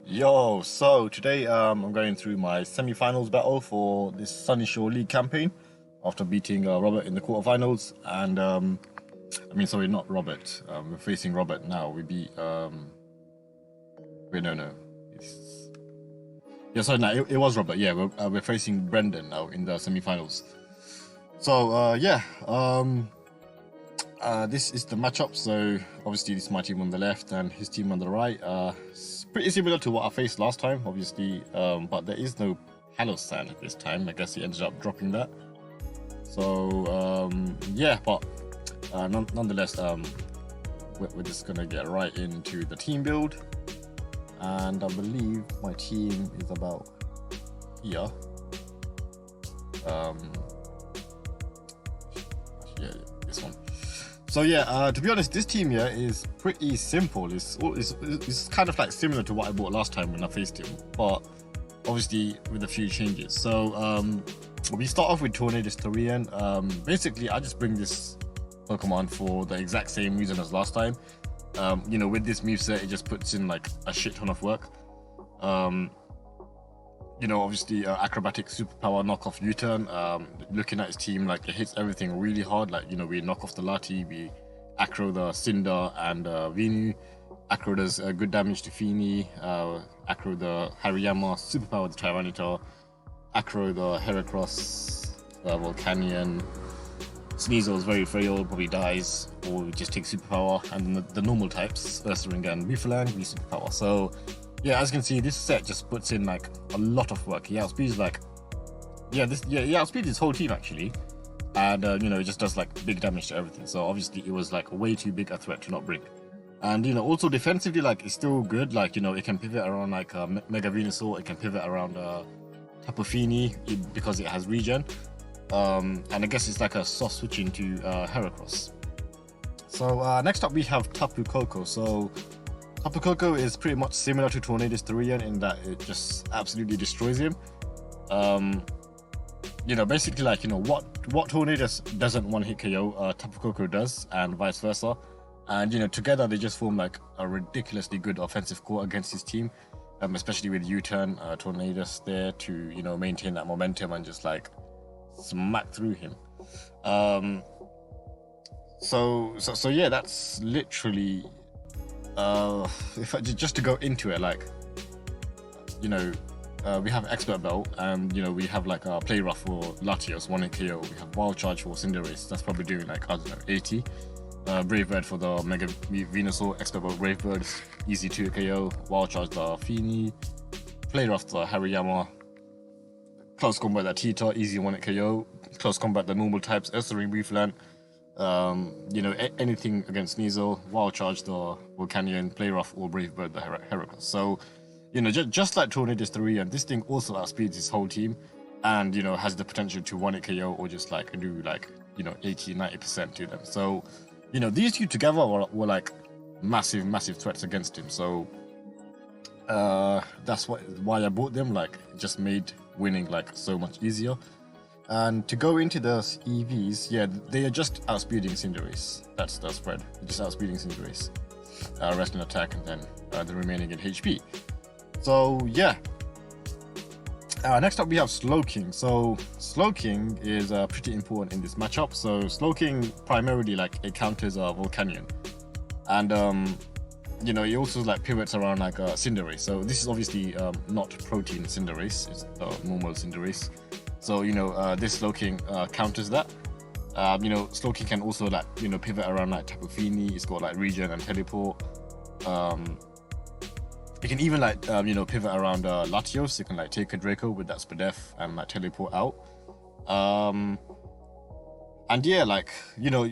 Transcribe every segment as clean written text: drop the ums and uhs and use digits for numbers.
Yo, so today I'm going through my semi-finals battle for this Sunnyshore League campaign after beating Robert in the quarterfinals. And I mean, sorry, not Robert. We're facing Robert now. We beat wait, no. It's... Yeah, sorry, no, it was Robert. Yeah, we're facing Brendon now in the semi-finals. So this is the matchup. So obviously this is my team on the left and his team on the right. It's pretty similar to what I faced last time, obviously, but there is no Halosan at this time. I guess he ended up dropping that. So yeah, but nonetheless, we're just gonna get right into the team build, and I believe my team is about here. Yeah, this one. So yeah, to be honest, this team here is pretty simple. It's kind of like similar to what I bought last time when I faced him, but obviously with a few changes. So we start off with Tornadus Torian. Basically, I just bring this Pokemon for the exact same reason as last time. You know, with this moveset, it just puts in like a shit ton of work. You know, obviously acrobatic superpower, knock off U-turn. Looking at his team, like it hits everything really hard. Like, you know, we knock off the Lati, we acro the Cinder and Venu. Acro does good damage to Feeny. Acro the Hariyama, superpower the Tyranitar. Acro the Heracross, Volcanion. Sneasel is very frail, probably dies, or just takes superpower. And then the normal types, Ursaring and Bufalang, we superpower. So yeah, as you can see, this set just puts in like a lot of work. He outspeeds like, he outspeeds his whole team actually, and you know, it just does like big damage to everything. So obviously, it was like way too big a threat to not bring. And you know, also defensively, like it's still good. Like, you know, it can pivot around like Mega Venusaur. It can pivot around Tapu Fini because it has regen. And I guess it's like a soft switch into Heracross. So next up we have Tapu Koko. So Tapu Koko is pretty much similar to Tornadus Torian in that it just absolutely destroys him. You know, basically, like, you know, what Tornadus doesn't one hit KO, Tapu Koko does, and vice versa. And you know, together they just form like a ridiculously good offensive core against his team, especially with U-turn, Tornadus there to, you know, maintain that momentum and just like smack through him. So yeah, that's literally just to go into it, like, you know, we have Expert Belt, and you know, we have like a Play Rough for Latios, 1 hit KO. We have Wild Charge for Cinderace, that's probably doing like, I don't know, 80. Brave Bird for the Mega Venusaur, Expert Belt Brave Bird, easy 2 KO. Wild Charge the Feeny, Play Rough the Hariyama, Close Combat the Tita, easy 1 hit KO. Close Combat the normal types, Ursaring Briefland. You know, anything against Sneasel, Wild Charge the Volcanion, Play Rough or Brave Bird the Heracross. So, you know, just like Tornadus Torian, this thing also outspeeds his whole team, and you know, has the potential to 1 hit KO or just like do like, you know, 80-90% to them. So, you know, these two together were like massive threats against him. So that's why I bought them. Like, it just made winning like so much easier. And to go into the EVs, yeah, they are just outspeeding Cinderace. That's the spread. They're just outspeeding Cinderace. Rest in attack, and then the remaining in HP. So yeah. Next up we have Slowking. So Slowking is pretty important in this matchup. So Slowking primarily, like, it counters Volcanion, and you know, it also like pivots around like Cinderace. So this is obviously not Protein Cinderace, it's normal Cinderace. So, you know, this Slowking counters that. You know, Slowking can also, like, you know, pivot around like Tapu Fini. It's got like regen and teleport. It can even like, you know, pivot around Latios. You can like take a Draco with that Spadef and like teleport out. And yeah, like, you know,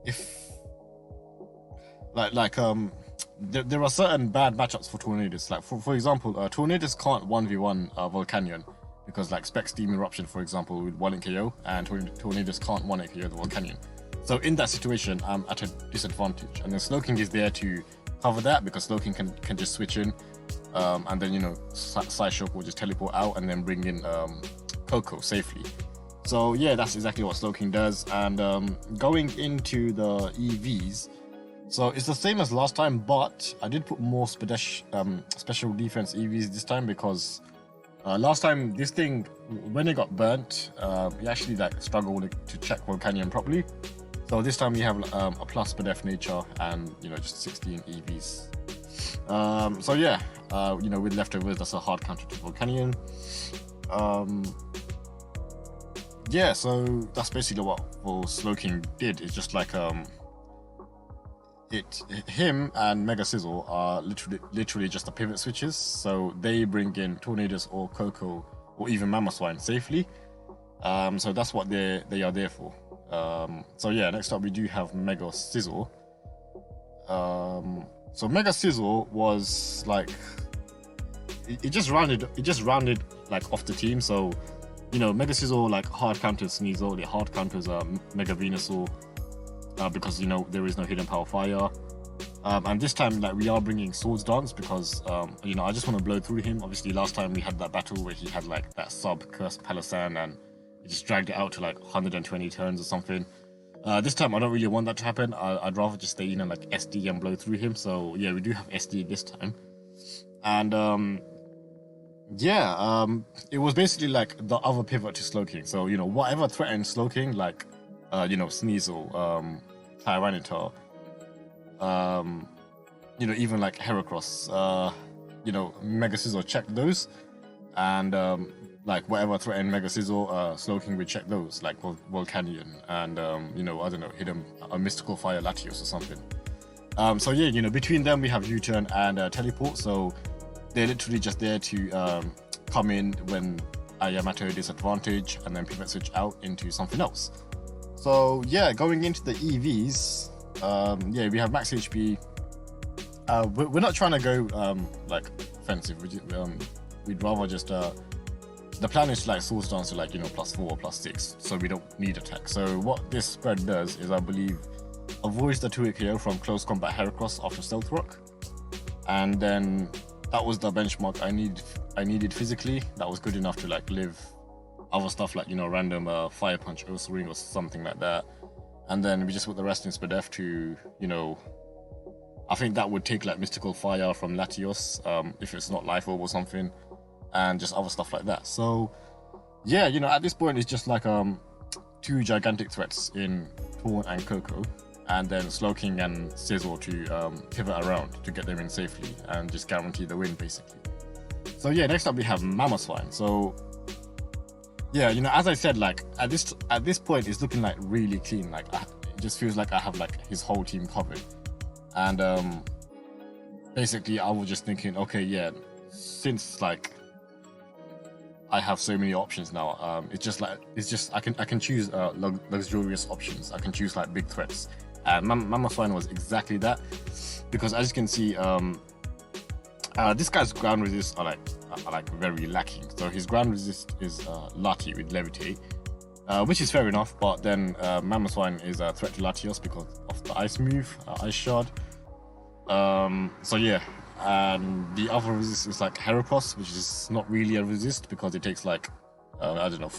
if there are certain bad matchups for Tornadus. Like for example, Tornadus can't 1v1 Volcanion, because like Spec Steam Eruption, for example, with 1 hit KO, and Tornadus can't 1 hit KO the Volcanion. So in that situation, I'm at a disadvantage, and then Slowking is there to cover that, because Slowking can just switch in, and then, you know, Psyshock will just teleport out and then bring in Koko safely. So yeah, that's exactly what Slowking does. And going into the EVs, So it's the same as last time, but I did put more special defense EVs this time because last time this thing, when it got burnt, it actually like struggled to check Volcanion properly. So this time we have a plus SPDF nature and just 16 EVs. So yeah, with leftovers, that's a hard counter to Volcanion. Yeah, so that's basically what Slowking did. It's just like him and Mega Sizzle are literally just the pivot switches. So they bring in Tornadoes or Coco or even Mamoswine safely. So that's what they are there for. So yeah, next up we do have Mega Sizzle. So Mega Sizzle was like it just rounded like off the team. So Mega Sizzle like hard counters Sneasel, the hard counters Mega Venusaur, because there is no hidden power fire. And this time like we are bringing Swords Dance because I just want to blow through him. Obviously last time we had that battle where he had like that sub cursed Palossand and he just dragged it out to like 120 turns or something. This time I don't really want that to happen. I'd rather just stay in and like SD and blow through him. So yeah, we do have SD this time. And it was basically like the other pivot to Slowking. So whatever threatened Slowking, like Sneasel, Tyranitar, even like Heracross, Mega Sizzle checked those, and like whatever threatened Mega Sizzle, Slowking would check those, like Volcanion, and I don't know, hit him a Mystical Fire Latios or something. So yeah, between them we have U-turn and Teleport. So they're literally just there to come in when I am at a disadvantage and then pivot switch out into something else. So yeah, going into the EVs, we have max HP. We're not trying to go like offensive. We'd rather just the plan is to like Swords Dance to like +4 or +6, so we don't need attack. So what this spread does is I believe avoids the 2-hit KO from close combat Heracross after Stealth Rock, and then that was the benchmark I needed physically. That was good enough to like live other stuff like random Fire Punch Ursaring or something like that. And then we just put the rest in SPDF to I think that would take like Mystical Fire from Latios if it's not Life Orb or something, and just other stuff like that. So yeah, at this point it's just like 2 gigantic threats in Torn and Coco, and then Slowking and Sizzle to pivot around to get them in safely and just guarantee the win basically. So yeah, next up we have Mamoswine. So yeah, as I said, like at this point it's looking like really clean. Like it just feels like I have like his whole team covered. And basically I was just thinking, okay, yeah, since like I have so many options now, it's just I can choose luxurious options. I can choose like big threats. And Mamoswine was exactly that, because as you can see, this guy's ground resist are like very lacking. So his ground resist is Lati with Levitate, which is fair enough. But then Mamoswine is a threat to Latios because of the Ice move, Ice Shard. So yeah, and the other resist is like Heracross, which is not really a resist because it takes like I don't know,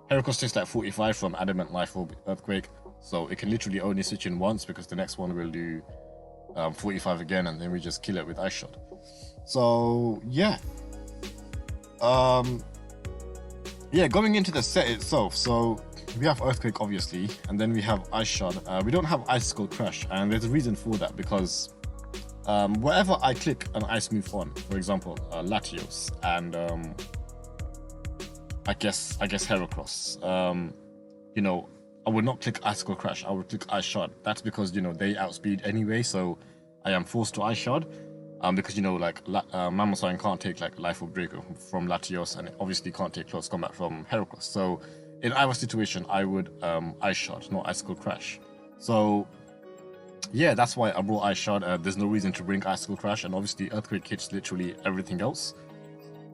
Heracross takes like 45 from Adamant, Life Orb, Earthquake. So it can literally only switch in once because the next one will do 45 again, and then we just kill it with Ice Shot. So yeah, going into the set itself, so we have Earthquake obviously, and then we have Ice Shot. We don't have Icicle Crash, and there's a reason for that, because wherever I click an ice move on, for example Latios and I guess Heracross, I would not click Icicle Crash, I would click Ice Shard. That's because they outspeed anyway, so I am forced to Ice Shard, because Mamoswine can't take like Life Orb Draco from Latios, and it obviously can't take close combat from Heracross. So in either situation I would Ice Shard, not Icicle Crash. So yeah, that's why I brought Ice Shard. There's no reason to bring Icicle Crash, and obviously Earthquake hits literally everything else.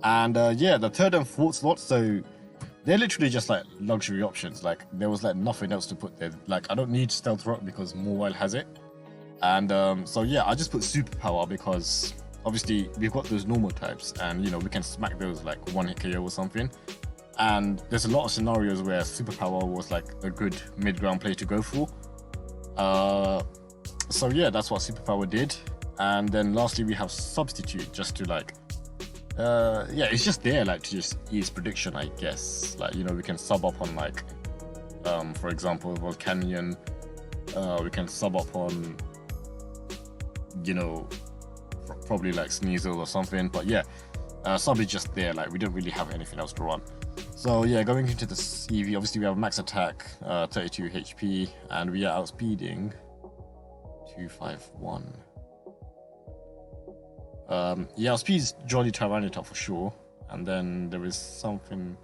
And the third and fourth slots, so they're literally just like luxury options. Like there was like nothing else to put there. Like I don't need Stealth Rock because Mawile has it. And so yeah, I just put Superpower because obviously we've got those normal types, and we can smack those like 1-hit KO or something. And there's a lot of scenarios where Superpower was like a good mid-ground play to go for. So yeah, that's what superpower did. And then lastly we have substitute, just to like yeah, it's just there like to just ease prediction, I guess. Like, you know, we can sub up on like for example Volcanion, we can sub up on, you know, probably like Sneasel or something. But yeah, sub is just there, like we don't really have anything else to run. So yeah, going into the CV, obviously we have max attack, 32 HP, and we are outspeeding 251. Yeah, outspeed is Jolly Tyranitar for sure. And then there is something,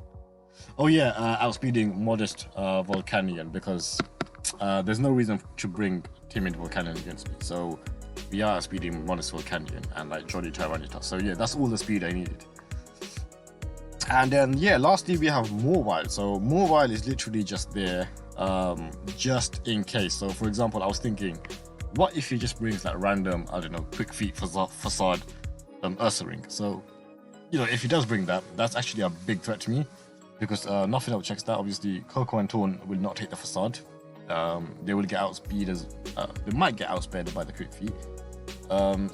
oh yeah, outspeeding modest Volcanion, because there's no reason to bring timid Volcanion against me. So we are outspeeding modest Volcanion and like Jolly Tyranitar. So yeah, that's all the speed I needed. And then yeah, lastly we have Mobile. So Mobile is literally just there, just in case. So for example, I was thinking, what if he just brings like random, I don't know, Quick Feet Facade Ursaring? So, you know, if he does bring that, that's actually a big threat to me, because nothing else checks that. Obviously, Coco and Torn will not take the Facade. They will get outspeed as they might get outsped by the Quick Feet.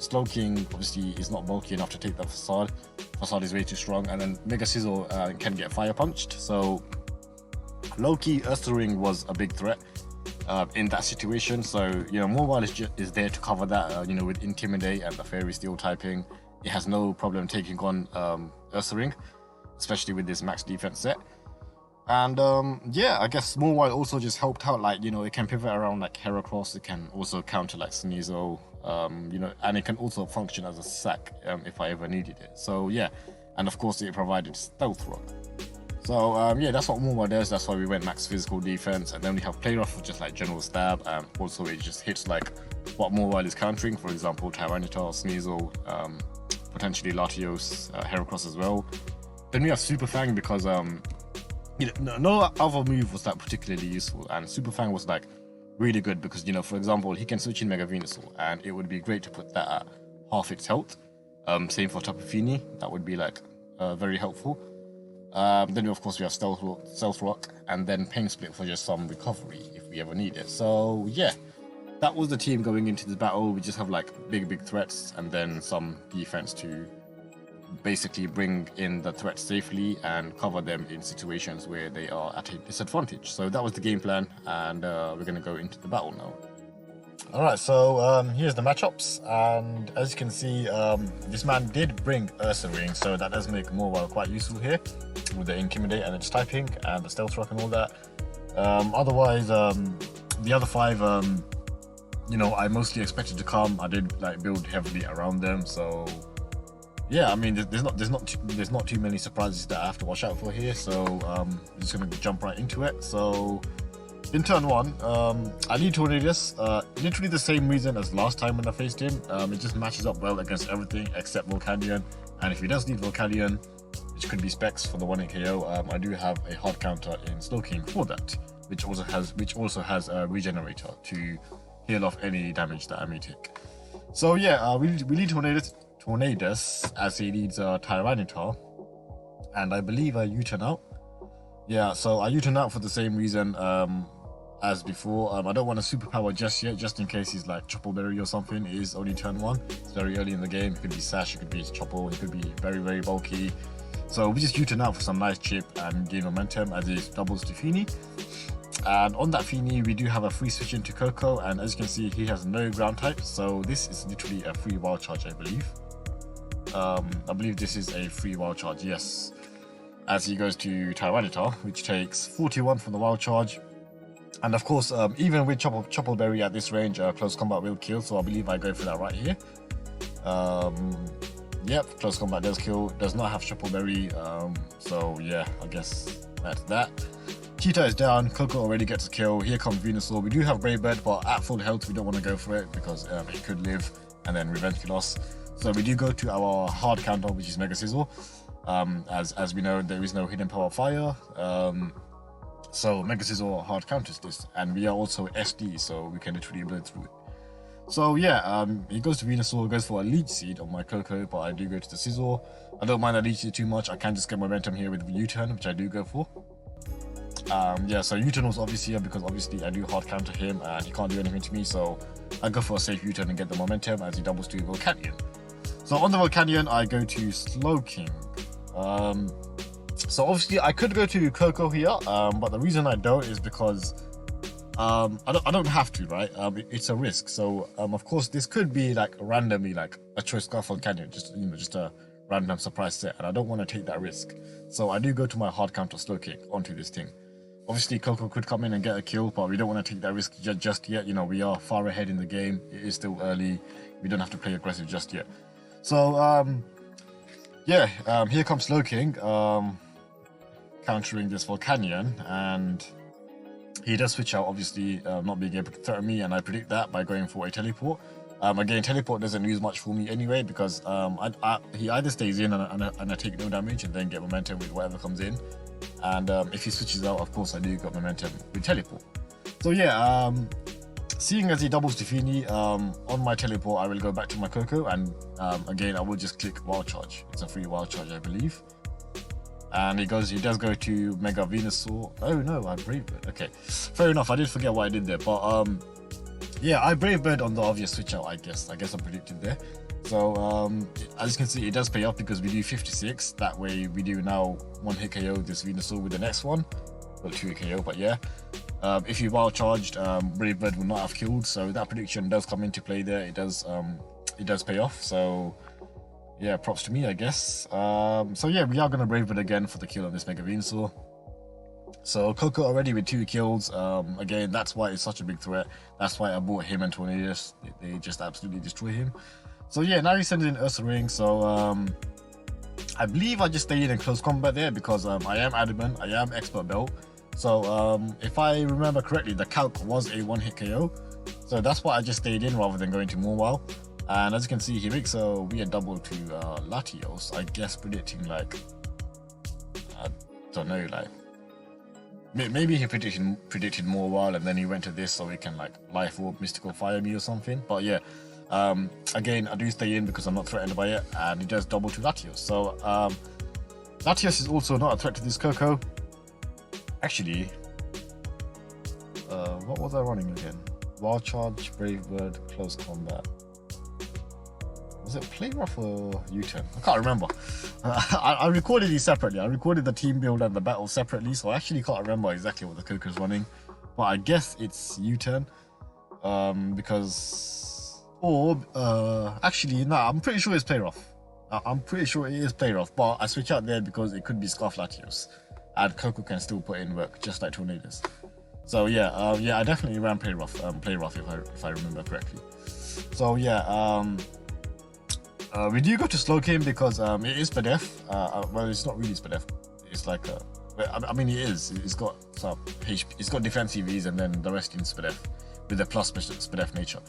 Slowking obviously is not bulky enough to take the Facade. Facade is way too strong, and then Mega Sizzle can get fire punched. So low-key Ursaring was a big threat in that situation. So, you know, Mobile is there to cover that, you know, with Intimidate and the Fairy Steel typing. It has no problem taking on Ursaring, especially with this max defense set. And yeah, I guess Mobile also just helped out, like, you know, it can pivot around like Heracross, it can also counter like Sneasel, you know, and it can also function as a sack if I ever needed it. So yeah, and of course it provided Stealth Rock. So yeah, that's what Momo does. That's why we went max physical defense, and then we have Play Rough for just like general stab, and also it just hits like what Mobile is countering. For example, Tyranitar, Sneasel, potentially Latios, Heracross as well. Then we have Super Fang, because you know, no other move was that particularly useful, and Super Fang was like really good because, you know, for example, he can switch in Mega Venusaur, and it would be great to put that at half its health. Same for Tapu Fini, that would be like very helpful. Then of course we have Stealth Rock, and then Pain Split for just some recovery if we ever need it. So yeah, that was the team going into this battle. We just have like big threats, and then some defense to basically bring in the threats safely and cover them in situations where they are at a disadvantage. So that was the game plan, and we're gonna go into the battle now. Alright, so here's the matchups, and as you can see, this man did bring Ursaring, so that does make Mobile quite useful here with the Intimidate and its typing and the Stealth Rock and all that. Otherwise, the other five, you know, I mostly expected to come. I did like build heavily around them, so yeah, I mean, there's not too many surprises that I have to watch out for here. So I'm just gonna jump right into it. So in turn one, I lead Tornadus, literally the same reason as last time when I faced him. It just matches up well against everything except Volcanion, and if he does need Volcanion, which could be Specs for the 1-hit KO, I do have a hard counter in Slowking for that, which also has a Regenerator to heal off any damage that I may take. So yeah, we lead Tornadus as he leads Tyranitar, and I believe I U-turn out. Yeah, so I U-turn out for the same reason as before. I don't want a superpower just yet, just in case he's like Choppleberry or something. It is only turn one. It's very early in the game. It could be Sash, it could be Chopple, it could be very bulky. So we just U-turn out for some nice chip and gain momentum as it doubles to Fini. And on that Fini, we do have a free switch into Coco, and as you can see, he has no ground type, so this is literally a free wild charge, I believe. I believe this is a free wild charge, yes. As he goes to Tyranitar, which takes 41 from the wild charge. And of course, even with Choppleberry at this range, close combat will kill, so I believe I go for that right here. Yep, close combat does kill, does not have Choppleberry, so yeah, I guess that's that. Cheetah is down, Coco already gets a kill. Here comes Venusaur. We do have Brave Bird, but at full health we don't want to go for it because it could live and then revenge loss. So we do go to our hard counter, which is Mega Sizzle. As we know, there is no hidden power fire. So Mega Sizzle hard counters this, and we are also SD, so we can literally blow through it. So yeah, he goes to Venusaur, goes for a Leech Seed on my Coco, but I do go to the Sizzle. I don't mind the Leech Seed too much. I can just get momentum here with U-turn, which I do go for. Yeah, so U-turn was obviously here because obviously I do hard counter him and he can't do anything to me, so I go for a safe U-turn and get the momentum as he doubles to Volcanion. So on the Volcanion, I go to Slowking. So obviously I could go to Coco here, but the reason I don't is because I don't have to, right? It's a risk. So of course this could be like randomly like a choice scarf Volcanion, just a random surprise set, and I don't want to take that risk. So I do go to my hard counter Slowking onto this thing. Obviously, Coco could come in and get a kill, but we don't want to take that risk just yet. You know, we are far ahead in the game. It is still early. We don't have to play aggressive just yet. So, here comes Slowking, countering this Volcanion, and he does switch out, obviously, not being able to threaten me, and I predict that by going for a teleport. Again, teleport doesn't lose much for me anyway, because he either stays in and I take no damage and then get momentum with whatever comes in. And if he switches out, of course, I do got momentum with teleport. So yeah, seeing as he doubles to Fini, on my teleport, I will go back to my Coco, and again, I will just click Wild Charge. It's a free Wild Charge, I believe. And he does go to Mega Venusaur. Oh no, I Brave Bird. Okay, fair enough. I did forget what I did there, but yeah, I Brave Bird on the obvious switch out. I guess I predicted there. So as you can see, it does pay off because we do 56. That way we do now 1-hit KO this Venusaur with the next one. Well, 2-hit KO, but yeah. If he wild charged, Brave Bird would not have killed. So that prediction does come into play there. It does pay off. So yeah, props to me, I guess. So yeah, we are gonna Brave Bird again for the kill on this Mega Venusaur. So Coco already with 2 kills. Again, that's why it's such a big threat. That's why I bought him and Tornadus. They just absolutely destroy him. So yeah, now he sends in Ursaring. So I believe I just stay in close combat there because I am adamant, I am expert belt. So if I remember correctly, the calc was a 1-hit KO. So that's why I just stayed in rather than going to Mobile. And as you can see, he makes a weird double to Latios. I guess predicting like, I don't know, like maybe he predicted Mobile and then he went to this so he can like Life Orb, Mystical Fire me or something. But yeah. Again, I do stay in because I'm not threatened by it, and he does double to Latios. So Latios is also not a threat to this Coco. Actually, what was I running again? Wild Charge, Brave Bird, Close Combat. Was it Play Rough or U-turn? I can't remember. I recorded these separately. I recorded the team build and the battle separately, so I actually can't remember exactly what the Coco's running. But I guess it's U-turn because. Or, actually, no, I'm pretty sure it's Play Rough. I'm pretty sure it is Play Rough, but I switch out there because it could be Scarf Latios. And Coco can still put in work, just like Tornadus. So yeah, I definitely ran Play Rough if I remember correctly. So yeah, we do go to Slowking because it is Spadef. Well, it's not really Spadef. It's like I mean, it is. It's got some HP. It's got defensive Vs and then the rest in Spadef with the plus Spadef nature.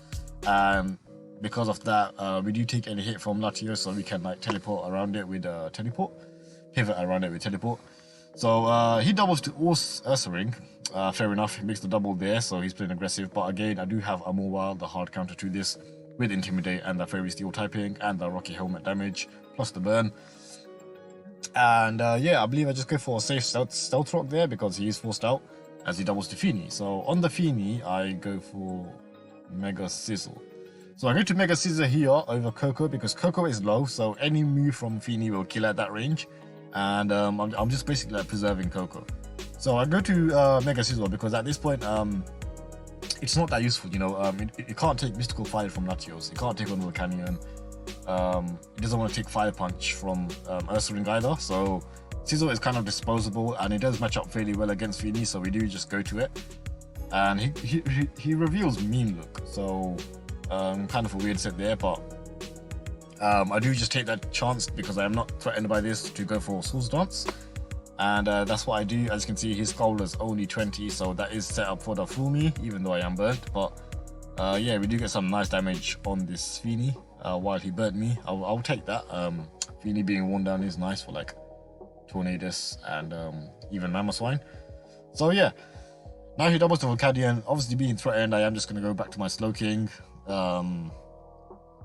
Because of that, we do take any hit from Latios, so we can like teleport around it with teleport, pivot around it with teleport. So he doubles to Ursaring. Fair enough, he makes the double there, so he's playing aggressive. But again, I do have a Mobile, the hard counter to this, with Intimidate and the Fairy Steel typing and the Rocky Helmet damage plus the burn. And yeah, I believe I just go for a safe stealth rock there because he is forced out as he doubles to Fini. So on the Fini, I go for Mega Sizzle. So I go to Mega Scissor here over Coco because Coco is low, so any move from Fini will kill at that range. And I'm just basically like preserving Coco. So I go to Mega Scissor because at this point, it's not that useful, you know. It can't take Mystical Fire from Latios. It can't take on Volcanion. It doesn't want to take Fire Punch from Ursaring either. So Scissor is kind of disposable and it does match up fairly well against Fini, so we do just go to it. And he reveals Mean Look, so kind of a weird set there, but I do just take that chance because I am not threatened by this to go for Soul's Dance. And that's what I do. As you can see, his skull is only 20, so that is set up for the full me, even though I am burnt. But yeah, we do get some nice damage on this Fini while he burnt me. I'll take that. Fini being worn down is nice for like Tornadus and even Mamoswine. So yeah, now he doubles to Volcanion. Obviously being threatened, I am just going to go back to my Slowking.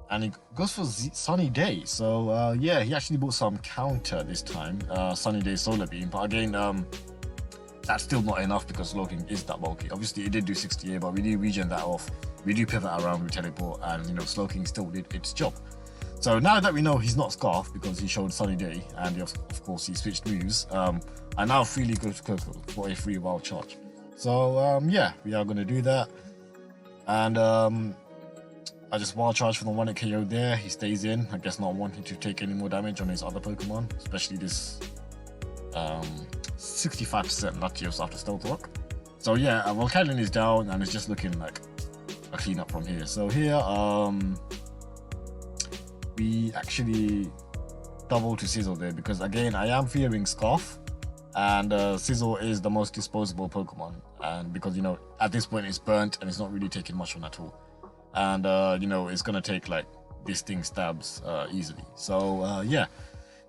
And he goes for Sunny Day. So yeah, he actually bought some counter this time. Sunny Day Solar Beam. But again, That's still not enough because Slowking is that bulky. Obviously, it did do 68, but we do regen that off. We do pivot around with teleport, and Slowking still did its job. So now that we know he's not Scarf because he showed Sunny Day, and of course he switched moves, I now freely go to Coco for a free wild charge. So yeah, we are going to do that. And I just wild charge for the 1 KO there. He stays in. I guess not wanting to take any more damage on his other Pokemon, especially this 65% Latios after Stealth Rock. So yeah, Volcanion is down and it's just looking like a cleanup from here. So here, we actually double to Sizzle there because again, I am fearing Scarf, and Sizzle is the most disposable Pokemon, and because at this point it's burnt and it's not really taking much on at all, and it's gonna take like this thing stabs easily. So yeah,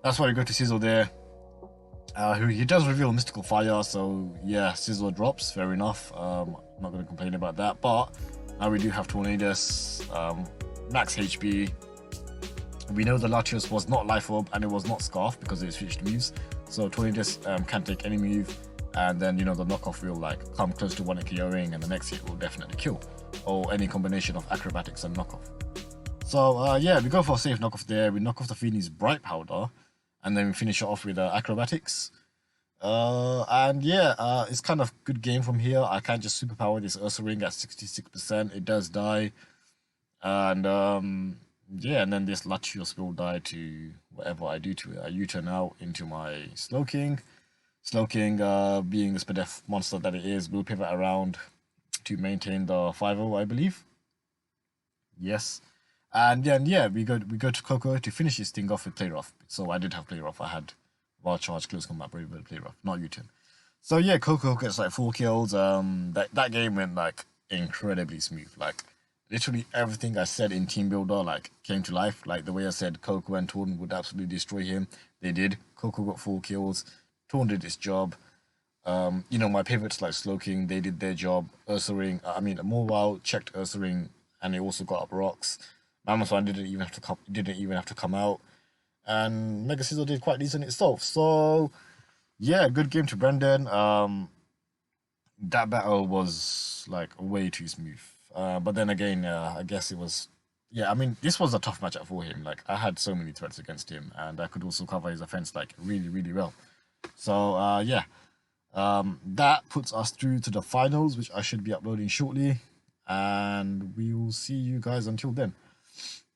that's why I go to Sizzle there. He does reveal Mystical Fire, so yeah, Sizzle drops, fair enough. I'm not going to complain about that, but now we do have Tornadus, max HP. We know the Latios was not Life Orb and it was not Scarf because it switched moves, so Tornadus can take any move, and then the knockoff will like come close to 1 KOing, and the next hit will definitely kill, or any combination of Acrobatics and knockoff. So yeah, we go for a safe knockoff there. We knock off the Phoenix Bright Powder, and then we finish it off with Acrobatics. And yeah, it's kind of good game from here. I can't just superpower this Ursaring at 66%. It does die. And yeah, and then this Latios will die to whatever I do to it. I U-turn out into my Slowking. Slowking, being the Spadef monster that it is, will pivot around to maintain the 5-0, I believe. Yes. And then yeah, we go to Coco to finish this thing off with Play Rough. So I did have Play Rough. I had Wild Charge, Close Combat, Brave Bird, Play Rough, not U-turn. So yeah, Coco gets like 4 kills. That game went like incredibly smooth. Like literally everything I said in Team Builder like came to life. Like the way I said Coco and Torn would absolutely destroy him, they did. Coco got 4 kills. Torn did its job. My pivots like Slowking, they did their job. Ursaring, Mobile checked Ursaring, and it also got up rocks. Mammoth didn't even have to come out, and Mega Sizzle did quite decent itself. So yeah, good game to Brendon. That battle was like way too smooth. But then again, I guess it was. Yeah, this was a tough matchup for him. Like I had so many threats against him, and I could also cover his offense like really, really well. So yeah, that puts us through to the finals, which I should be uploading shortly, and we will see you guys until then.